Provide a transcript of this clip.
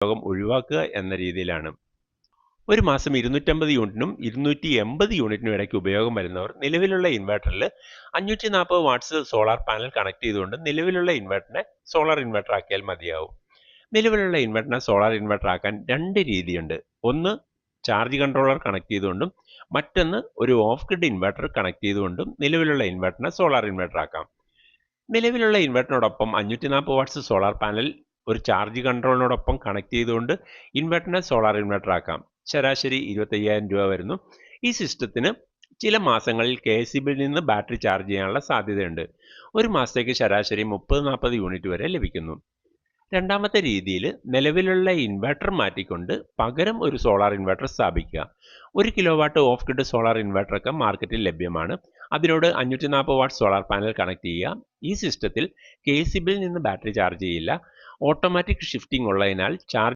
ഉപയോഗം ഒഴിവാക്കുക എന്ന രീതിയിലാണ്. ഒരു മാസം 250 യൂണിറ്റിനും 280 യൂണിറ്റിനും ഇടയ്ക്ക് ഉപയോഗം വരുന്നവർ നിലവിലുള്ള ഇൻവെർട്ടറിൽ 540 വാട്ട്സ് സോളാർ പാനൽ കണക്ട് ചെയ്തുകൊണ്ട് നിലവിലുള്ള ഇൻവെർട്ടറിനെ സോളാർ ഇൻവെർട്ടർ ആക്കിയാൽ മതിയാവും. നിലവിലുള്ള ഇൻവെർട്ടറിനെ സോളാർ ഇൻവെർട്ടർ ആക്കാൻ രണ്ട് രീതിയുണ്ട്. ഒന്ന് ചാർജ് കൺട്രോളർ കണക്ട് ചെയ്തുകൊണ്ടും മറ്റൊന്ന് ഒരു ഓഫ് ഗ്രിഡ് ഇൻവെർട്ടർ കണക്ട് ചെയ്തുകൊണ്ടും നിലവിലുള്ള ഇൻവെർട്ടറിനെ സോളാർ ഇൻവെർട്ടർ ആക്കാം. നിലവിലുള്ള ഇൻവെർട്ടറിനോടൊപ്പം 540 വാട്ട്സ് സോളാർ പാനൽ ഒരു ചാർജ് കൺട്രോളിനോടൊപ്പം കണക്ട് ചെയ്തുകൊണ്ട് ഇൻവെർട്ടറിനെ സോളാർ ഇൻവെർട്ടർ ആക്കാം. ശരാശരി 25,000 രൂപ വരുന്നു. ഈ സിസ്റ്റത്തിന് ചില മാസങ്ങളിൽ KSEBിൽ നിന്ന് ബാറ്ററി ചാർജ് ചെയ്യാനുള്ള സാധ്യതയുണ്ട്. ഒരു മാസത്തേക്ക് ശരാശരി 30-40 യൂണിറ്റ് വരെ ലഭിക്കുന്നു. രണ്ടാമത്തെ രീതിയിൽ നിലവിലുള്ള ഇൻവെർട്ടർ മാറ്റിക്കൊണ്ട് പകരം ഒരു സോളാർ ഇൻവെർട്ടർ സ്ഥാപിക്കുക. 1 കിലോവാട്ട് ഓഫ് ഗ്രിഡ് സോളാർ ഇൻവെർട്ടറൊക്കെ മാർക്കറ്റിൽ ലഭ്യമാണ്. അതിനോട് 540 വാട്ട് സോളാർ പാനൽ കണക്ട് ചെയ്യുക. ഈ സിസ്റ്റത്തിൽ KSEBിൽ നിന്ന് ബാറ്ററി ചാർജ് ചെയ്യില്ല. ഓട്ടോമാറ്റിക് ഷിഫ്റ്റിംഗ് ഉള്ളതിനാൽ ചാർജ്